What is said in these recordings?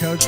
Coach.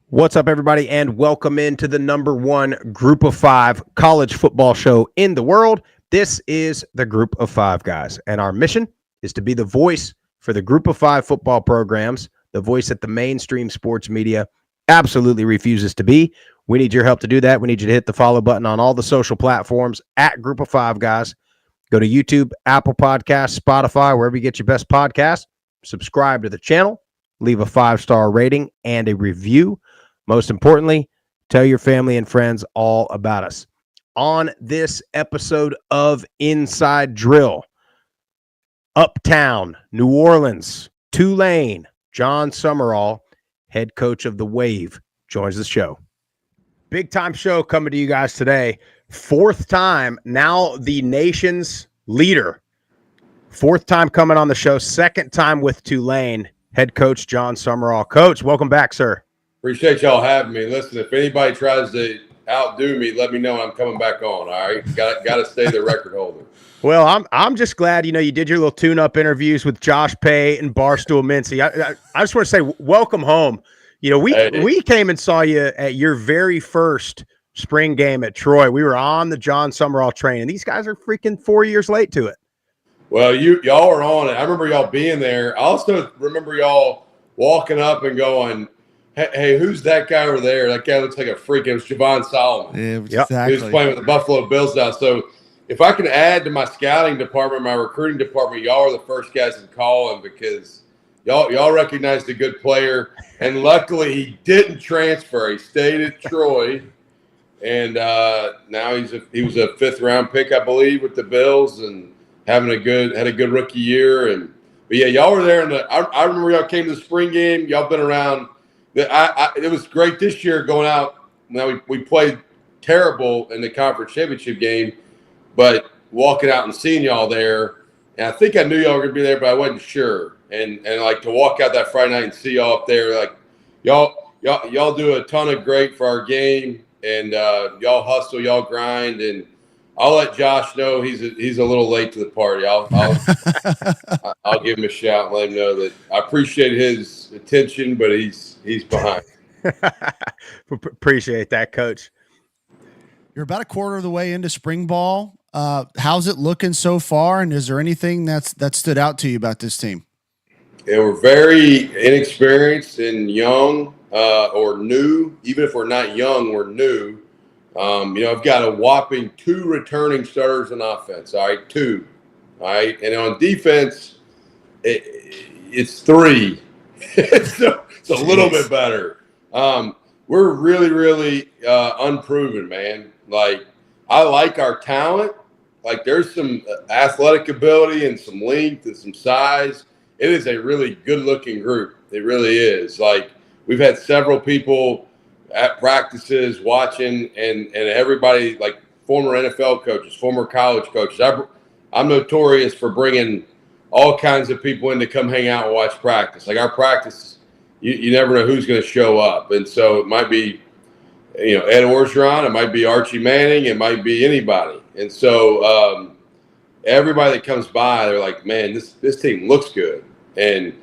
What's up, everybody, and welcome into the #1 Group of Five college football show in the world. This is the Group of Five guys, and our mission is to be the voice for the Group of Five football programs, the voice that the mainstream sports media absolutely refuses to be. We need your help to do that. We need you to hit the follow button on all the social platforms at Group of Five guys. Go to YouTube, Apple Podcasts, Spotify, wherever you get your best podcasts. Subscribe to the channel, leave a 5-star rating and a review. Most importantly, tell your family and friends all about us. On this episode of Inside Drill, Uptown, New Orleans, Tulane, Jon Sumrall, head coach of the Wave, joins the show. Big time show coming to you guys today. Fourth time, now the nation's leader. Fourth time coming on the show, second time with Tulane, head coach Jon Sumrall. Coach, welcome back, sir. Appreciate y'all having me. Listen, if anybody tries to outdo me, let me know I'm coming back on. All right, got to stay the record holder. Well, I'm just glad you did your little tune-up interviews with Josh Pate and Barstool Mincy. I just want to say welcome home. We came and saw you at your very first spring game at Troy. We were on the Jon Sumrall train, and these guys are freaking 4 years late to it. Well, y'all were on it. I remember y'all being there. I also remember y'all walking up and going, Hey, who's that guy over there? That guy looks like a freak. It was Javon Solomon. Yeah, exactly. He was playing with the Buffalo Bills now. So if I can add to my scouting department, my recruiting department, y'all are the first guys to call him because y'all recognized a good player. And luckily he didn't transfer. He stayed at Troy. And now he was a fifth-round pick, I believe, with the Bills and had a good rookie year. But yeah, y'all were there. I remember y'all came to the spring game. Y'all been around. It was great this year going out. Now we played terrible in the conference championship game, but walking out and seeing y'all there, and I think I knew y'all were gonna be there, but I wasn't sure. And like to walk out that Friday night and see y'all up there, like y'all do a ton of great for our game, and y'all hustle, y'all grind, and I'll let Josh know he's a little late to the party. I'll give him a shout and let him know that I appreciate his attention, but he's behind. Appreciate that, Coach. You're about a quarter of the way into spring ball. How's it looking so far? And is there anything that stood out to you about this team? Yeah, we're very inexperienced and young or new. Even if we're not young, we're new. I've got a whopping 2 returning starters on offense. All right, 2. All right, and on defense, it's 3. It's a little bit better. We're really, really unproven, man. Like, I like our talent. Like, there's some athletic ability and some length and some size. It is a really good-looking group. It really is. Like, we've had several people at practices watching, and everybody, like former NFL coaches, former college coaches. I'm notorious for bringing all kinds of people in to come hang out and watch practice. Like, our practice, you never know who's going to show up. And so it might be, Ed Orgeron, it might be Archie Manning, it might be anybody. And so everybody that comes by, they're like, man, this team looks good. And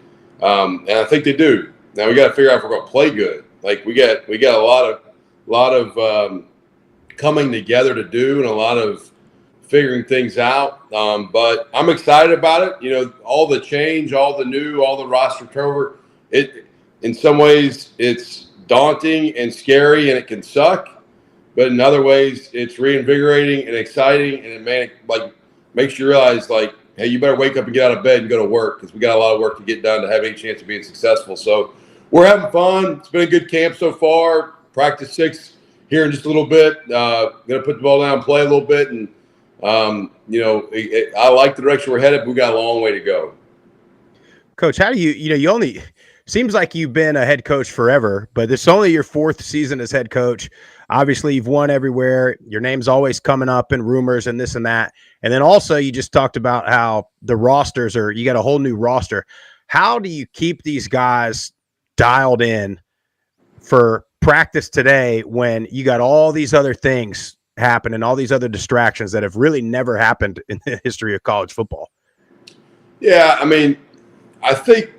I think they do. Now we got to figure out if we're going to play good. Like, we got a lot of coming together to do, and a lot of figuring things out. But I'm excited about it. All the change, all the new, all the roster turnover. In some ways, it's daunting and scary, and it can suck. But in other ways, it's reinvigorating and exciting, and it makes you realize, like, hey, you better wake up and get out of bed and go to work, because we got a lot of work to get done to have any chance of being successful. So we're having fun. It's been a good camp so far. Practice 6 here in just a little bit. Going to put the ball down, play a little bit, and I like the direction we're headed, but we got a long way to go. Coach, how do you only seems like you've been a head coach forever, but it's only your 4th season as head coach. Obviously, you've won everywhere. Your name's always coming up in rumors and this and that. And then also you just talked about how the rosters you got a whole new roster. How do you keep these guys dialed in for practice today when you got all these other things happening, all these other distractions that have really never happened in the history of college football? Yeah, I mean, I think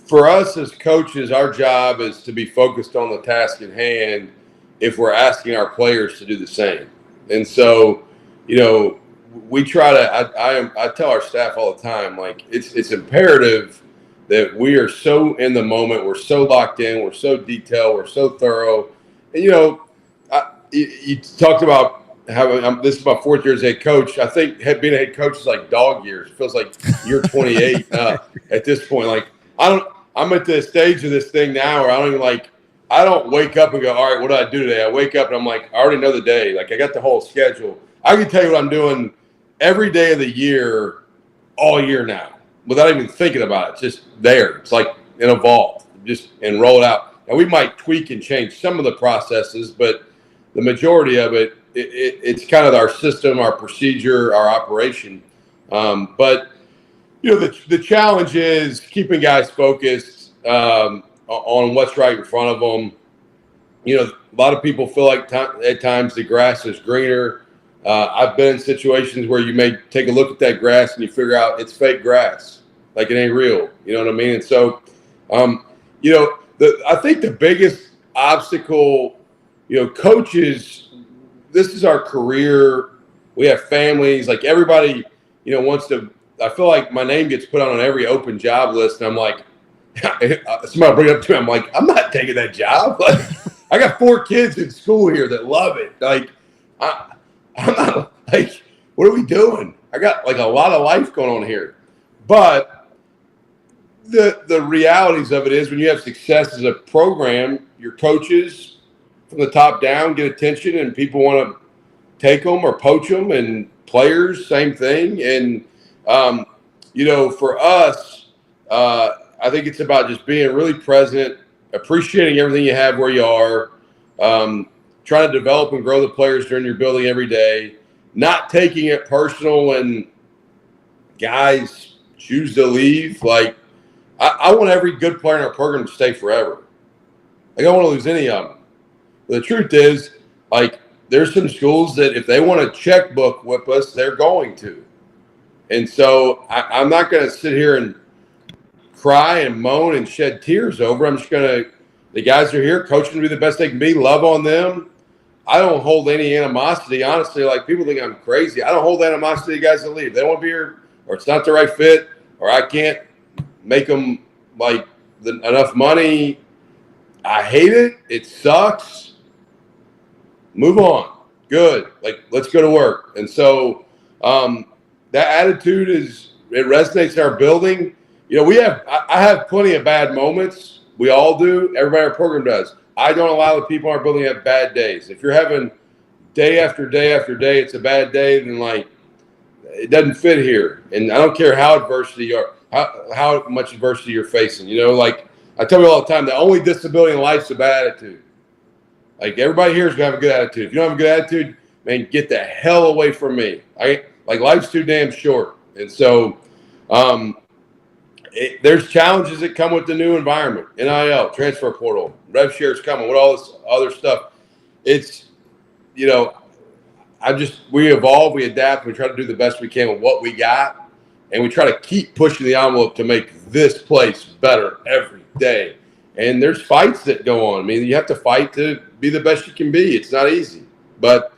for us as coaches, our job is to be focused on the task at hand if we're asking our players to do the same. And so, we try to, I tell our staff all the time, like it's imperative that we are so in the moment, we're so locked in, we're so detailed, we're so thorough. And, you talked about having, this is my 4th year as head coach. I think being a head coach is like dog years. It feels like you're 28 at this point. Like, I'm at the stage of this thing now where I don't wake up and go, all right, what do I do today? I wake up and I'm like, I already know the day. Like, I got the whole schedule. I can tell you what I'm doing every day of the year, all year now, without even thinking about it. It's just there. It's like an evolve, and roll it out. And we might tweak and change some of the processes, but the majority of it, it's kind of our system, our procedure, our operation. But the challenge is keeping guys focused on what's right in front of them. A lot of people feel like at times the grass is greener. I've been in situations where you may take a look at that grass and you figure out it's fake grass, like it ain't real. You know what I mean? And so, I think the biggest obstacle, coaches, this is our career. We have families. Like everybody, wants to. I feel like my name gets put on every open job list, and I'm like, somebody bring it up to me. I'm like, I'm not taking that job. Like, I got 4 kids in school here that love it. Like, I'm not like, what are we doing? I got like a lot of life going on here. But the realities of it is when you have success as a program, your coaches from the top down get attention and people want to take them or poach them, and players, same thing. And, for us, I think it's about just being really present, appreciating everything you have where you are, trying to develop and grow the players during your building every day, not taking it personal when guys choose to leave. Like, I want every good player in our program to stay forever. Like, I don't want to lose any of them. But the truth is, like, there's some schools that if they want a checkbook with us, they're going to. And so I'm not going to sit here and cry and moan and shed tears over. I'm just going to – the guys are here. Coaching to be the best they can be. Love on them. I don't hold any animosity. Honestly, like, people think I'm crazy. I don't hold animosity to guys that leave. They don't want to be here, or it's not the right fit, or I can't make them, like, enough money. I hate it. It sucks. Move on. Good. Like, let's go to work. And so that attitude it resonates in our building. I have plenty of bad moments. We all do. Everybody in our program does. I don't allow the people in our building to have bad days. If you're having day after day after day, it's a bad day, then, like, it doesn't fit here. And I don't care how how much adversity you're facing. Like, I tell you all the time, the only disability in life is a bad attitude. Like, everybody here is going to have a good attitude. If you don't have a good attitude, man, get the hell away from me. Life's too damn short. And so there's challenges that come with the new environment. NIL, transfer portal, rev shares coming, with all this other stuff. It's, we evolve, we adapt, we try to do the best we can with what we got. And we try to keep pushing the envelope to make this place better every day. And there's fights that go on. I mean, you have to fight to be the best you can be. It's not easy. But,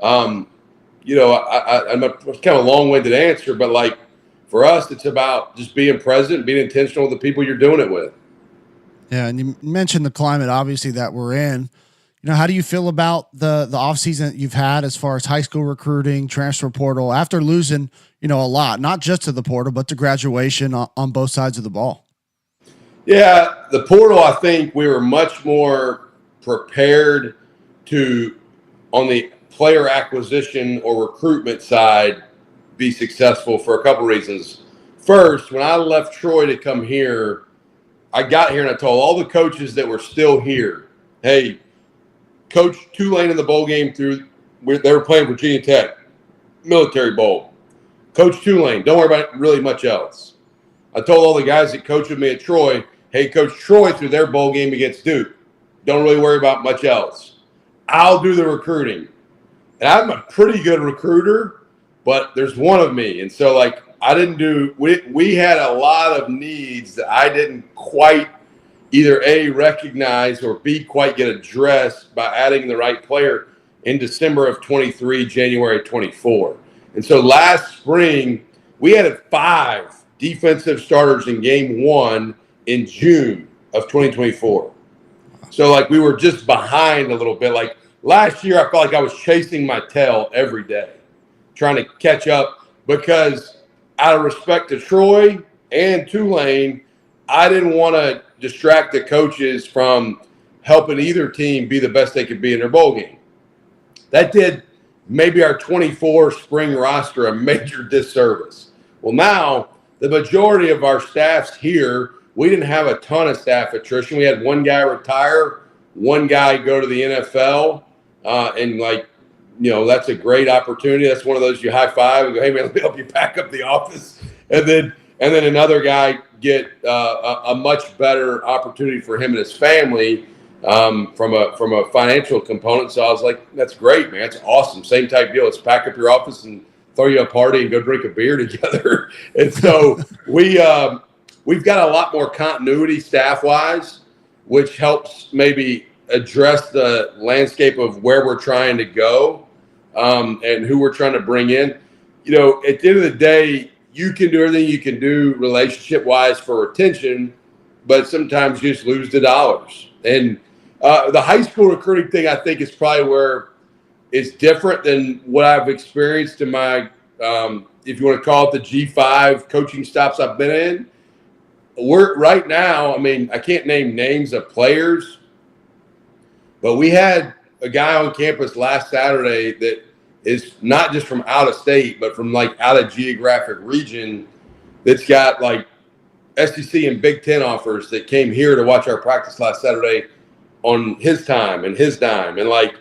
I'm a kind of a long-winded answer, but, like, for us, it's about just being present, being intentional with the people you're doing it with. Yeah, and you mentioned the climate, obviously, that we're in. How do you feel about the offseason that you've had as far as high school recruiting, transfer portal, after losing, a lot, not just to the portal, but to graduation on both sides of the ball? Yeah, the portal, I think we were much more prepared to, on the player acquisition or recruitment side, be successful for a couple reasons. First, when I left Troy to come here, I got here and I told all the coaches that were still here, hey, coach Tulane in the bowl game they were playing Virginia Tech, Military Bowl. Coach Tulane, don't worry about really much else. I told all the guys that coached with me at Troy, hey, coach Troy through their bowl game against Duke. Don't really worry about much else. I'll do the recruiting. And I'm a pretty good recruiter, but there's one of me. And so, like, we had a lot of needs that I didn't quite either A, recognize or B, quite get addressed by adding the right player in December of 23, January 24. And so last spring, we had 5 defensive starters in game 1 in June of 2024. So, like, we were just behind a little bit. Like, last year, I felt like I was chasing my tail every day, trying to catch up because out of respect to Troy and Tulane, I didn't want to distract the coaches from helping either team be the best they could be in their bowl game. That did maybe our 24 spring roster a major disservice. Well, now the majority of our staffs here, we didn't have a ton of staff attrition. We had one guy retire, one guy go to the NFL, and, like, you know, that's a great opportunity. That's one of those you high five and go, hey, man, let me help you pack up the office. And then another guy get a much better opportunity for him and his family from a financial component. So I was like, that's great, man. That's awesome. Same type deal. Let's pack up your office and throw you a party and go drink a beer together. And so we've got a lot more continuity staff-wise, which helps maybe address the landscape of where we're trying to go and who we're trying to bring in. You know, at the end of the day, you can do everything you can do relationship-wise for retention, but sometimes you just lose the dollars. And the high school recruiting thing, I think, is probably where it's different than what I've experienced in my, if you want to call it the G5 coaching stops I've been in. We're right now, I mean, I can't name names of players, but we had a guy on campus last Saturday that is not just from out of state, but from, like, out of geographic region that's got, like, SEC and Big Ten offers that came here to watch our practice last Saturday on his time and his dime. And, like,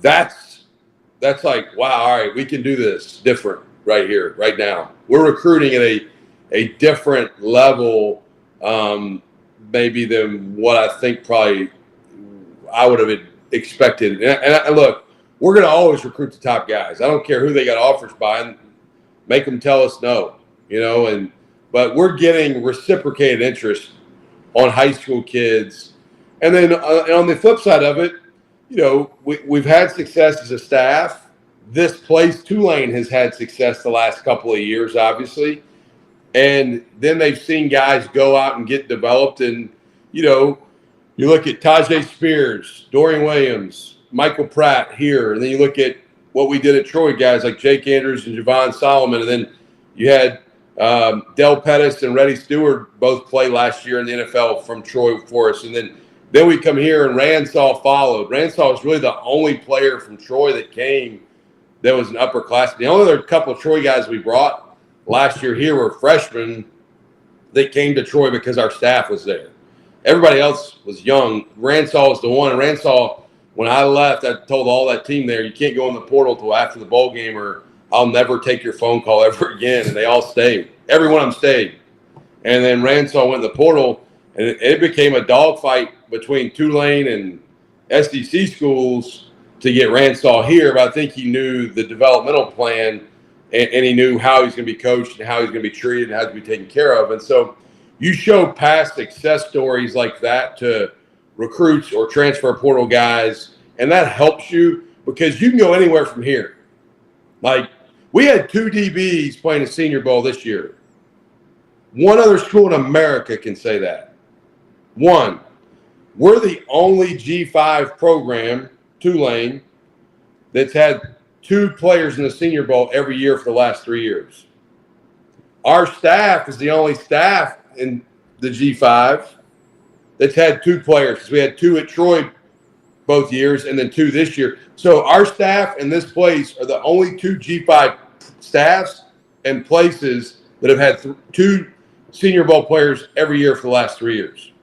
that's like, wow, all right, we can do this different right here, right now. We're recruiting at a different level maybe than what I think probably I would have expected. And look, we're going to always recruit the top guys. I don't care who they got offers by, and make them tell us no, you know. But we're getting reciprocated interest on high school kids. And then on the flip side of it, you know, we've had success as a staff. This place, Tulane, has had success the last couple of years, obviously. And then they've seen guys go out and get developed. And, you know, you look at Tajay Spears, Dorian Williams, Michael Pratt here. And then you look at what we did at Troy, guys like Jake Andrews and Javon Solomon. And then you had Del Pettis and Reddy Stewart both play last year in the NFL from Troy for us. And then we come here and Ransall followed. Ransall was really the only player from Troy that came that was an upperclassman. The only other couple of Troy guys we brought last year here were freshmen that came to Troy because our staff was there. Everybody else was young. Ransall was the one. And Ransall, when I left, I told all that team there, you can't go in the portal till after the bowl game or I'll never take your phone call ever again. And they all stayed. Every one of them stayed. And then Ransall went in the portal, and it became a dogfight between Tulane and SEC schools to get Ransall here. But I think he knew the developmental plan, and he knew how he's going to be coached and how he's going to be treated and how to be taken care of. And so you show past success stories like that to recruits or transfer portal guys, and that helps you because you can go anywhere from here. Like, we had 2 DBs playing a Senior Bowl this year. One other school in America can say that. One, we're the only G5 program, Tulane, that's had 2 players in the Senior Bowl every year for the last 3 years. Our staff is the only staff in the G5 that's had 2 players, because we had 2 at Troy both years and then 2 this year. So our staff in this place are the only 2 G5 staffs and places that have had 2 Senior Bowl players every year for the last 3 years.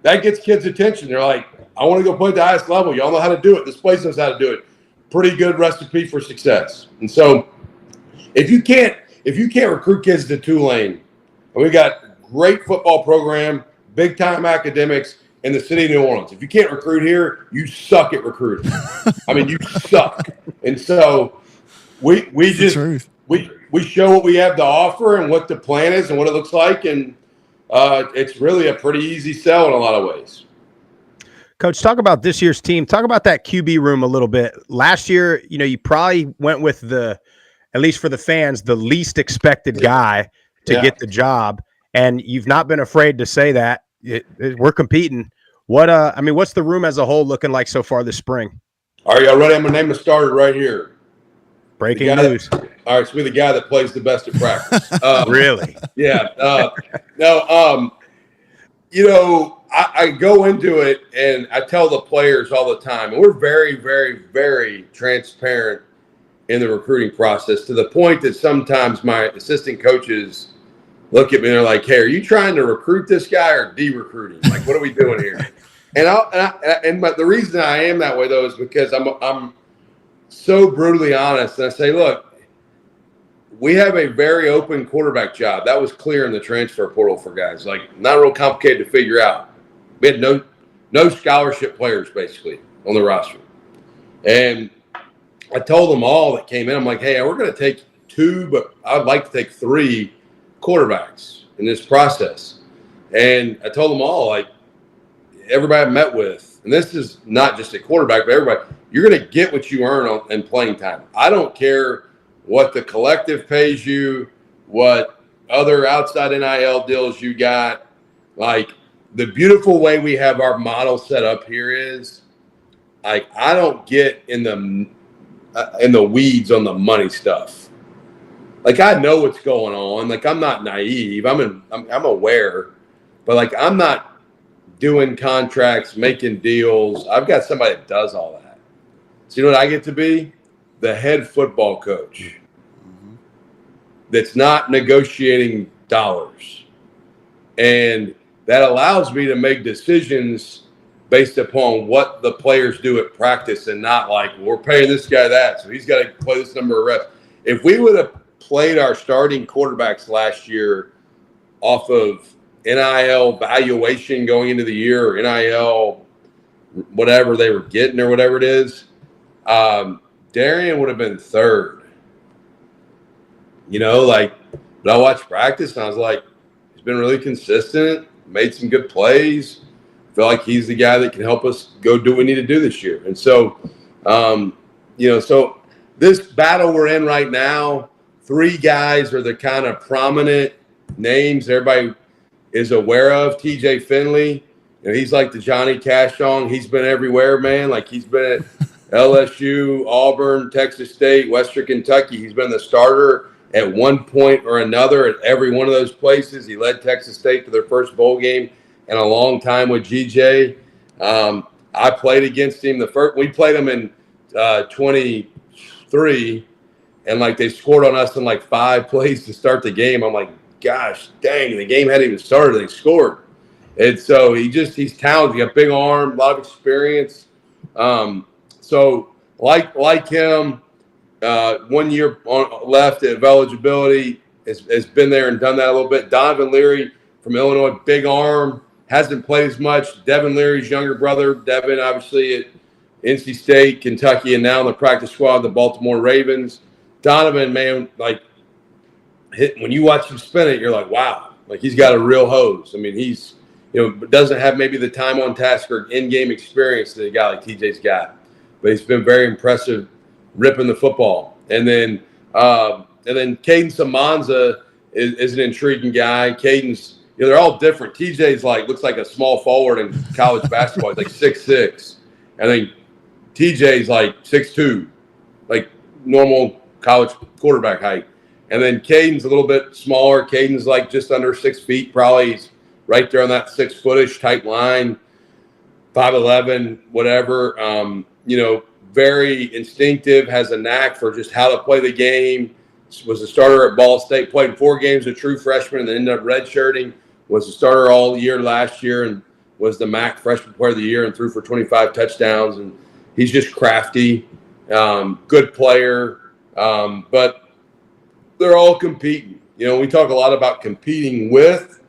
That gets kids' attention. They're like, I want to go play at the highest level. Y'all know how to do it. This place knows how to do it. Pretty good recipe for success. And so if you can't recruit kids to Tulane, and we got great football program, big time academics in the city of New Orleans. If you can't recruit here, you suck at recruiting. I mean, you suck. And so we show what we have to offer and what the plan is and what it looks like, and it's really a pretty easy sell in a lot of ways. Coach, talk about this year's team. Talk about that QB room a little bit. Last year, you probably went with at least for the fans, the least expected guy to get the job, and you've not been afraid to say that. We're competing. What's the room as a whole looking like so far this spring? Are y'all ready? I'm going to name a starter right here. Breaking news. All right, so we're the guy that plays the best at practice. Really? Yeah. I go into it and I tell the players all the time, and we're very, very, very transparent in the recruiting process, to the point that sometimes my assistant coaches look at me and they're like, hey, are you trying to recruit this guy or de-recruiting? Like, what are we doing here? But the reason I am that way, though, is because I'm so brutally honest. And I say, look, we have a very open quarterback job. That was clear in the transfer portal for guys. Like, not real complicated to figure out. We had no scholarship players, basically, on the roster. And I told them all that came in, I'm like, hey, we're going to take 2, but I'd like to take 3 quarterbacks in this process. And I told them all, like, everybody I met with, and this is not just a quarterback, but everybody, you're going to get what you earn in playing time. I don't care what the collective pays you, what other outside NIL deals you got. Like, the beautiful way we have our model set up here is, like, I don't get in the weeds on the money stuff. Like, I know what's going on. Like, I'm not naive. I'm aware, but like, I'm not doing contracts, making deals. I've got somebody that does all that. So you know what I get to be? The head football coach. That's not negotiating dollars. And that allows me to make decisions based upon what the players do at practice, and not like, we're paying this guy that, so he's got to play this number of reps. If we would have played our starting quarterbacks last year off of NIL valuation going into the year, or NIL whatever they were getting or whatever it is, Darian would have been 3rd. But I watched practice and I was like, he's been really consistent, made some good plays. Feel like he's the guy that can help us go do what we need to do this year. And so, so this battle we're in right now, 3 guys are the kind of prominent names everybody is aware of. TJ Finley, he's like the Johnny Cash song. He's been everywhere, man. Like, he's been at LSU, Auburn, Texas State, Western Kentucky. He's been the starter at one point or another at every one of those places. He led Texas State to their first bowl game in a long time with GJ. I played against him. We played him in 23, and like, they scored on us in like 5 plays to start the game. I'm like, gosh, dang, the game hadn't even started. They scored. And so he's talented. He got a big arm, a lot of experience. So like him, 1 year left of eligibility, has been there and done that a little bit. Donovan Leary from Illinois, big arm, hasn't played as much. Devin Leary's younger brother. Devin, obviously, at NC State, Kentucky, and now in the practice squad of the Baltimore Ravens. Donovan, man, like, when you watch him spin it, you're like, wow, like, he's got a real hose. I mean, he's, doesn't have maybe the time on task or in-game experience that a guy like TJ's got, but he's been very impressive ripping the football. And then Caden Samanza is an intriguing guy. Caden's, they're all different. TJ's looks like a small forward in college basketball. He's like 6'6". I think TJ's like 6'2", like normal college quarterback height. And then Caden's a little bit smaller. Caden's like just under 6 feet, probably. He's right there on that 6-footish type line, 5'11", whatever. Very instinctive, has a knack for just how to play the game. was a starter at Ball State, played 4 games a true freshman, and then ended up redshirting. Was a starter all year last year, and was the MAC Freshman Player of the Year, and threw for 25 touchdowns. And he's just crafty, good player, but they're all competing. You know, we talk a lot about competing with,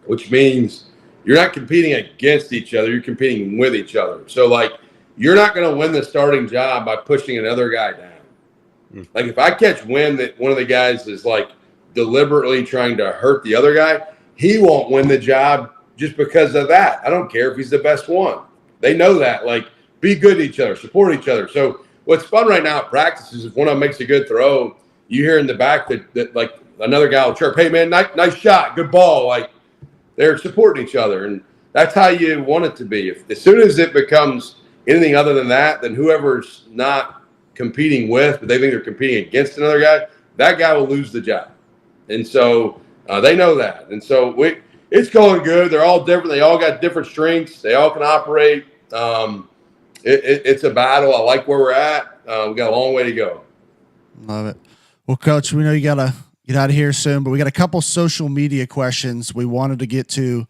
which means you're not competing against each other. You're competing with each other. So, like, you're not going to win the starting job by pushing another guy down. Like, if I catch wind that one of the guys is, like, deliberately trying to hurt the other guy, he won't win the job just because of that. I don't care if he's the best one. They know that. Like, be good to each other, support each other. So what's fun right now at practice is if one of them makes a good throw, you hear in the back that like, another guy will chirp, hey, man, nice shot, good ball. Like, they're supporting each other, and that's how you want it to be. As soon as it becomes anything other than that, then whoever's not competing with, but they think they're competing against another guy, that guy will lose the job. And so they know that. And so it's going good. They're all different. They all got different strengths. They all can operate. It's a battle. I like where we're at. We got a long way to go. Love it. Well, Coach, we know you got to get out of here soon, but we got a couple social media questions we wanted to get to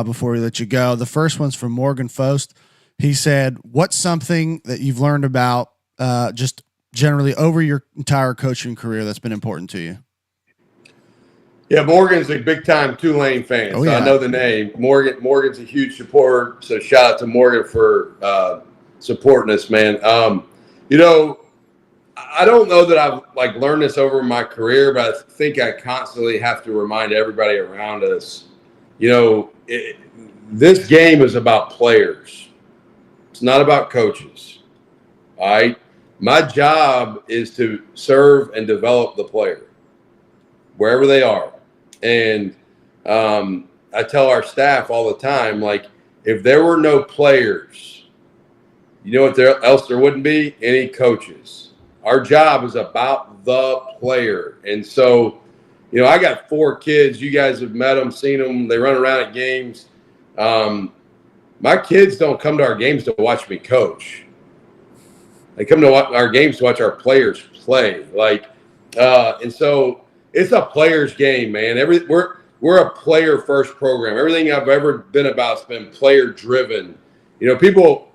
before we let you go. The first one's from Morgan Fost. He said, what's something that you've learned about just generally over your entire coaching career that's been important to you? Yeah, Morgan's a big-time Tulane fan, so yeah. I know the name. Morgan's a huge supporter, so shout out to Morgan for supporting us, man. You know, I don't know that I've, like, learned this over my career, but I think I constantly have to remind everybody around us, you know, this game is about players. It's not about coaches, all right? My job is to serve and develop the player wherever they are. And I tell our staff all the time, like, if there were no players, you know what else there wouldn't be? Any coaches. Our job is about the player. And so, you know, I got 4 kids. You guys have met them, seen them. They run around at games. My kids don't come to our games to watch me coach. They come to our games to watch our players play. Like, and so it's a player's game, man. We're a player-first program. Everything I've ever been about has been player-driven. You know, people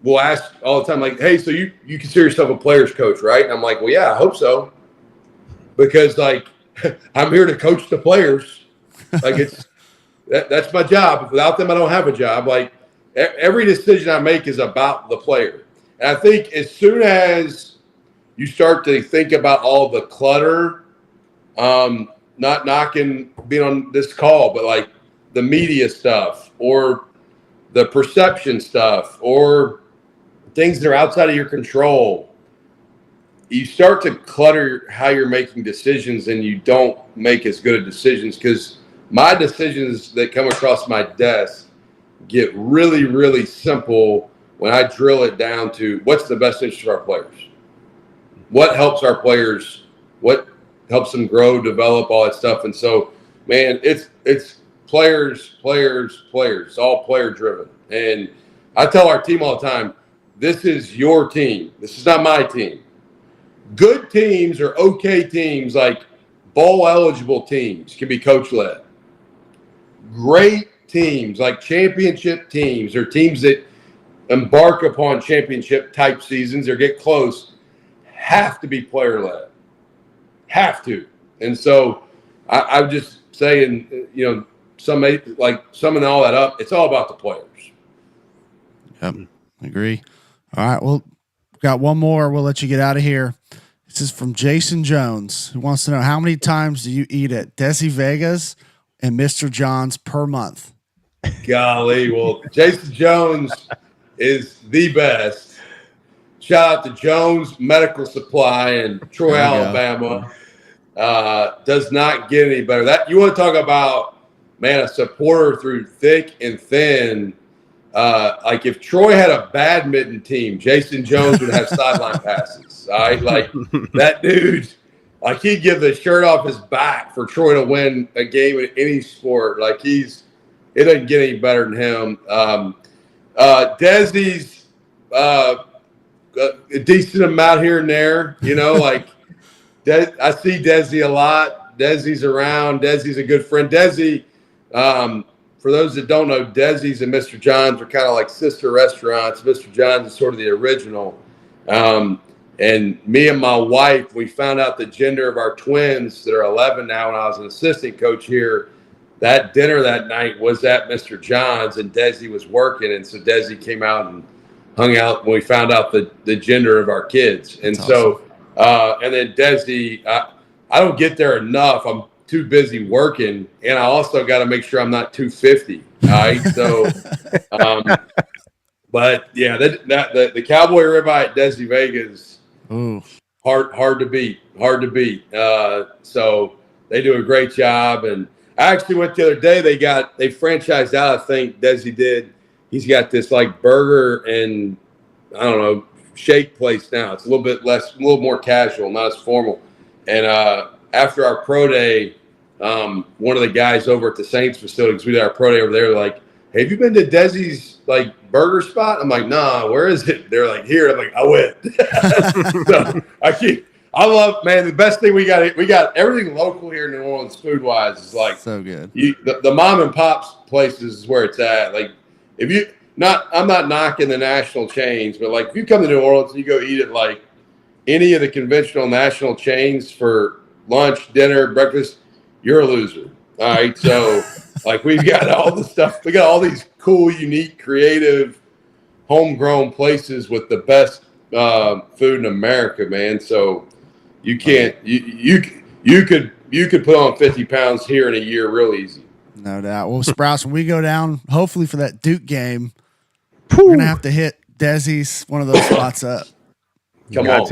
will ask all the time, like, hey, so you consider yourself a player's coach, right? And I'm like, well, yeah, I hope so. Because, like, I'm here to coach the players. Like, that's my job. Without them, I don't have a job. Like, every decision I make is about the player. And I think as soon as you start to think about all the clutter, not knocking being on this call, but like the media stuff or the perception stuff or things that are outside of your control, you start to clutter how you're making decisions, and you don't make as good of decisions, because my decisions that come across my desk get really, really simple when I drill it down to what's the best interest of our players. What helps our players? What helps them grow, develop, all that stuff. And so, man, it's players. It's all player driven. And I tell our team all the time, this is your team. This is not my team. Good teams or okay teams, like bowl eligible teams, can be coach led. Great teams, like championship teams, or teams that embark upon championship type seasons or get close, have to be player-led. Have to. And so I'm just saying, you know, summing all that up, it's all about the players. Yep, agree. All right, well, got one more. We'll let you get out of here. This is from Jason Jones, who wants to know, how many times do you eat at Desi Vegas and Mr. John's per month? Golly, well, Jason Jones is the best. Shout out to Jones Medical Supply in Troy, Alabama. Does not get any better. That you want to talk about, man, a supporter through thick and thin. Like, if Troy had a badminton team, Jason Jones would have sideline passes. All right, like that dude, like, he'd give the shirt off his back for Troy to win a game in any sport. Like, it doesn't get any better than him. Desi's, a decent amount here and there. Like I see Desi a lot. Desi's around. Desi's a good friend. Desi, for those that don't know, Desi's and Mr. John's are kind of like sister restaurants. Mr. John's is sort of the original. And me and my wife, we found out the gender of our twins that are 11 now when I was an assistant coach here. That dinner that night was at Mr. John's, and Desi was working. And so Desi came out and hung out when we found out the gender of our kids. And That's so, and then Desi, I don't get there enough. I'm too busy working, and I also got to make sure I'm not 250. All right. So, but yeah, the cowboy ribeye at Desi Vega's hard to beat. So they do a great job. And I actually went the other day. They franchised out. I think Desi did. He's got this like burger and I don't know shake place now. It's a little more casual, not as formal. And after our pro day, one of the guys over at the Saints facility, because we did our pro day over there, like, hey, have you been to Desi's like burger spot? I'm like, nah, where is it? They're like, here. I'm like, I went. So I love, man, the best thing we got everything local here in New Orleans food wise is like so good. The mom and pops places is where it's at. Like I'm not knocking the national chains, but like if you come to New Orleans and you go eat at like any of the conventional national chains for lunch, dinner, breakfast, you're a loser. All right. So like we've got all the stuff. We got all these cool, unique, creative, homegrown places with the best food in America, man. So you can't you could put on 50 pounds here in a year real easy. No doubt. Well, Sprouts, when we go down, hopefully for that Duke game, we're gonna have to hit Desi's one of those spots up. Got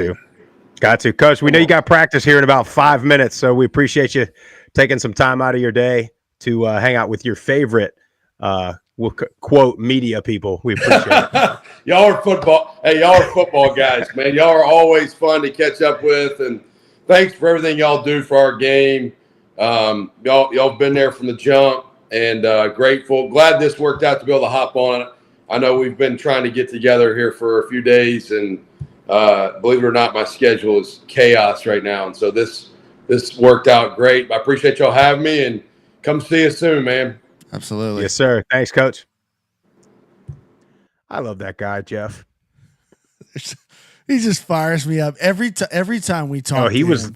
to, Coach. We know you got practice here in about 5 minutes, so we appreciate you taking some time out of your day to hang out with your favorite, we'll quote, media people. We appreciate it. Y'all are football guys, man. Y'all are always fun to catch up with, and thanks for everything y'all do for our game. Y'all been there from the jump, and grateful. Glad this worked out to be able to hop on it. I know we've been trying to get together here for a few days, and believe it or not, my schedule is chaos right now, and so this worked out great. I appreciate y'all having me, and come see us soon, man. Absolutely. Yes, sir. Thanks, Coach. I love that guy, Jeff. He just fires me up every time we talk. Oh, he was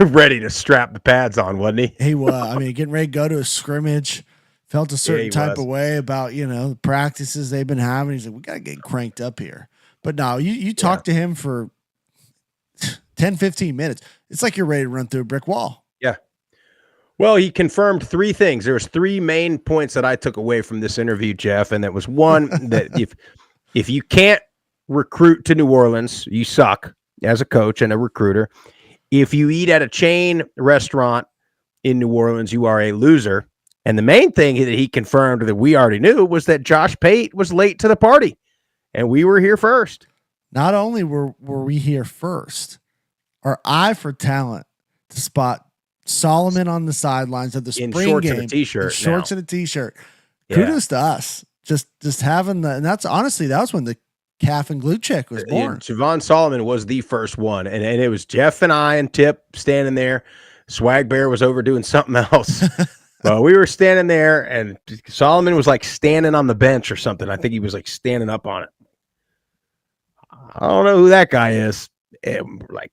ready to strap the pads on, wasn't he? He was. I mean, getting ready to go to a scrimmage, felt a certain type of way about, the practices they've been having. He's like, we got to get cranked up here. But no, you talk to him for 10, 15 minutes. It's like you're ready to run through a brick wall. Yeah. Well, he confirmed 3 things. There was 3 main points that I took away from this interview, Jeff. And that was one, that if you can't recruit to New Orleans, you suck as a coach and a recruiter. If you eat at a chain restaurant in New Orleans, you are a loser. And the main thing that he confirmed that we already knew was that Josh Pate was late to the party, and we were here first. Not only were we here first, our eye for talent to spot Solomon on the sidelines of the spring shorts game, and a t-shirt, shorts and a t-shirt. Kudos to us. Just having and that's honestly, that was when the calf and glute check was born. Javon Solomon was the first one, and it was Jeff and I and Tip standing there. Swag Bear was over doing something else. Well, we were standing there, and Solomon was like standing on the bench or something. I think he was like standing up on it. I don't know who that guy is. And we're like,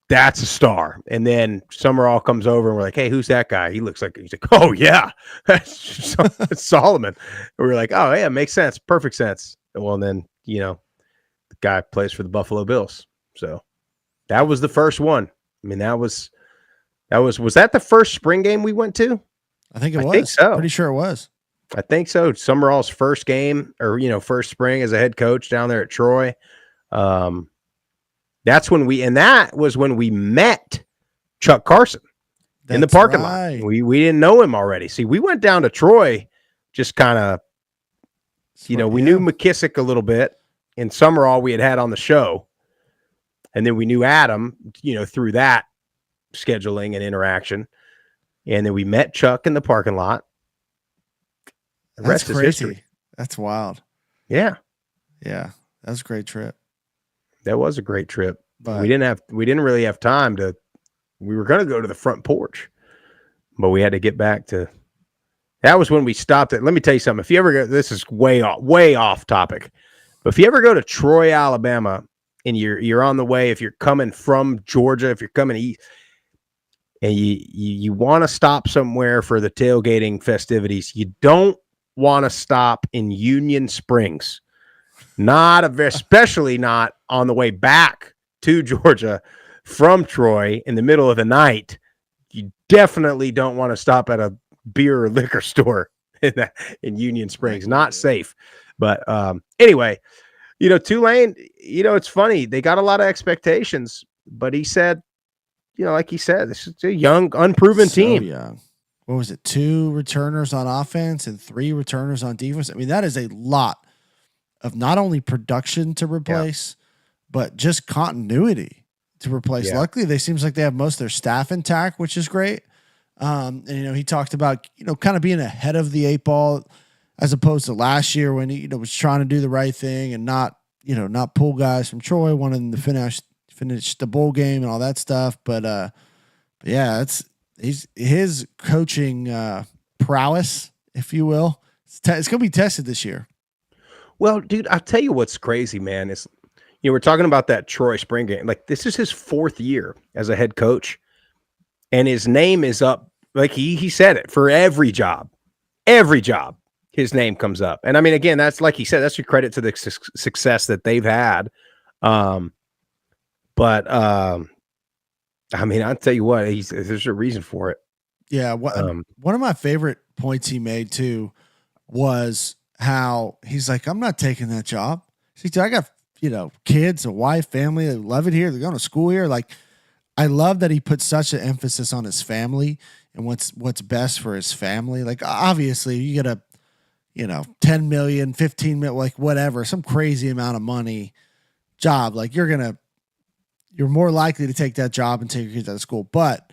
that's a star. And then Sumrall comes over, and we're like, hey, who's that guy? He's like, oh, yeah, that's Solomon. And we're like, oh, yeah, makes sense. Perfect sense. Well, and then, the guy plays for the Buffalo Bills. So that was the first one. I mean, was that the first spring game we went to? I think it was. I think so. Pretty sure it was. I think so. Summerall's first game, or first spring as a head coach down there at Troy. That's when that was when we met Chuck Carson in the parking lot. We didn't know him already. See, we went down to Troy, just kind of, we knew McKissick a little bit, and Sumrall we had on the show, and then we knew Adam, through that scheduling and interaction. And then we met Chuck in the parking lot. The rest is history. That's wild. Yeah. Yeah. That was a great trip. That was a great trip. But We didn't really have time to. We were going to go to the front porch, but we had to get back to. That was when we stopped it. Let me tell you something. If you ever go, this is way off topic, but if you ever go to Troy, Alabama, and you're on the way, if you're coming from Georgia, if you're coming east, and you want to stop somewhere for the tailgating festivities, you don't want to stop in Union Springs. Especially not on the way back to Georgia from Troy in the middle of the night. You definitely don't want to stop at a beer or liquor store in Union Springs. Not safe. But anyway, Tulane, it's funny. They got a lot of expectations, but he said, like he said, this is a young, unproven team. Young. What was it? 2 returners on offense and 3 returners on defense. I mean, that is a lot of not only production to replace, but just continuity to replace. Yeah. Luckily, they seems like they have most of their staff intact, which is great. And he talked about kind of being ahead of the 8 ball as opposed to last year when he was trying to do the right thing and not pull guys from Troy, wanting to finish the bowl game and all that stuff. But yeah, his coaching prowess, if you will. It's going to be tested this year. Well, dude, I'll tell you what's crazy, man. Is we're talking about that Troy spring game. Like, this is his 4th year as a head coach, and his name is up. Like he said it, for every job, his name comes up. And I mean, again, that's like he said, that's your credit to the success that they've had. But I mean, I'll tell you what, there's a reason for it. Yeah, one of my favorite points he made too was how he's like, I'm not taking that job. See, I got, kids, a wife, family, they love it here. They're going to school here. Like, I love that he put such an emphasis on his family and what's best for his family. Like, obviously you get a, 10 million, 15 million, like whatever, some crazy amount of money job. Like, you're more likely to take that job and take your kids out of school. But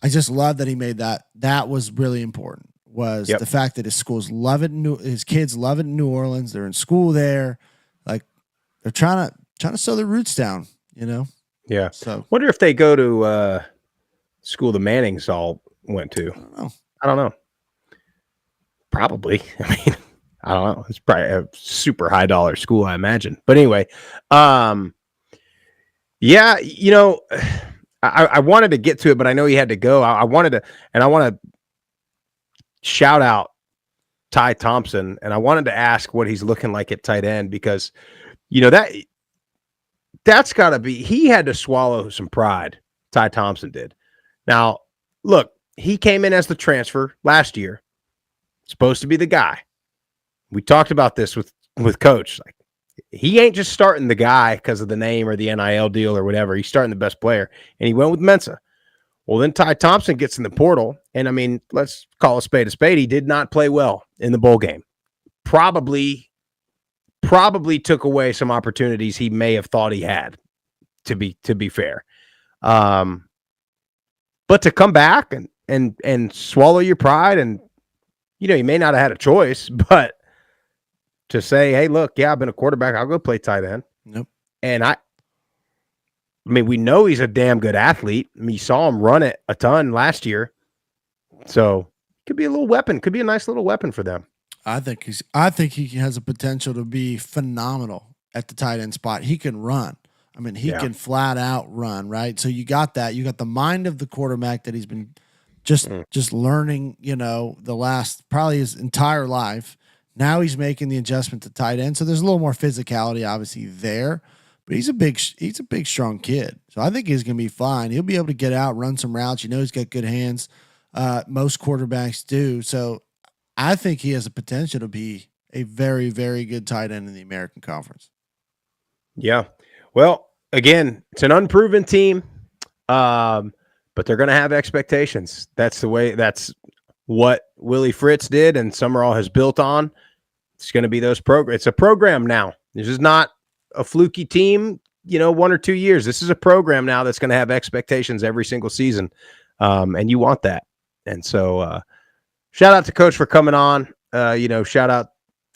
I just love that he made that. That was really important. Was the fact that his schools love it. His kids love it in New Orleans. They're in school there. Like, they're trying to sow their roots down, Yeah. So wonder if they go to school the Mannings all went to. I don't know. Probably. I mean, I don't know. It's probably a super high dollar school, I imagine. But anyway, yeah, I wanted to get to it, but I know he had to go. I want to shout out Ty Thompson, and I wanted to ask what he's looking like at tight end, because that's got to be, he had to swallow some pride. Ty Thompson did. Now, look, he came in as the transfer last year, supposed to be the guy. We talked about this with Coach. Like, he ain't just starting the guy because of the name or the NIL deal or whatever. He's starting the best player, and he went with Mensa. Well, then Ty Thompson gets in the portal, and I mean, let's call a spade a spade. He did not play well in the bowl game. Probably took away some opportunities he may have thought he had, to be fair. But to come back and swallow your pride, and you may not have had a choice, but to say, hey, look, yeah, I've been a quarterback, I'll go play tight end. Nope. And I mean, we know he's a damn good athlete. I mean, you saw him run it a ton last year. So could be a little weapon, could be a nice little weapon for them. I think he has a potential to be phenomenal at the tight end spot. He can run. I mean, he can flat out run, right? So you got that. You got the mind of the quarterback that he's been just learning, the last probably his entire life. Now he's making the adjustment to tight end. So there's a little more physicality obviously there, but he's a big, strong kid. So I think he's going to be fine. He'll be able to get out, run some routes. He's got good hands. Most quarterbacks do. So I think he has the potential to be a very, very good tight end in the American Conference. Yeah. Well, again, it's an unproven team, but they're going to have expectations. That's what Willie Fritz did and Sumrall has built on. It's going to be those programs. It's a program now. This is not a fluky team, 1 or 2 years. This is a program now that's going to have expectations every single season, and you want that. And so shout out to Coach for coming on. Shout out,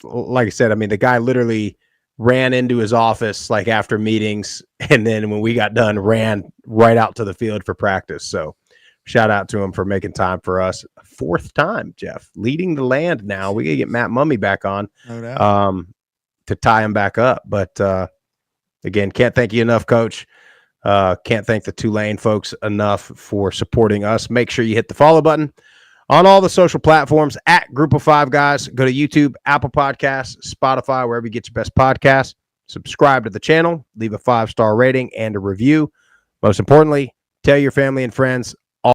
like I said, I mean, the guy literally ran into his office like after meetings, and then when we got done, ran right out to the field for practice. So shout out to him for making time for us. 4th time, Jeff, leading the land now. We gotta get Matt Mummy back on, No doubt. to tie him back up. But again, can't thank you enough, Coach. Can't thank the Tulane folks enough for supporting us. Make sure you hit the follow button on all the social platforms at Group of Five Guys. Go to YouTube, Apple Podcasts, Spotify, wherever you get your best podcasts. Subscribe to the channel, leave a 5-star rating and a review. Most importantly, tell your family and friends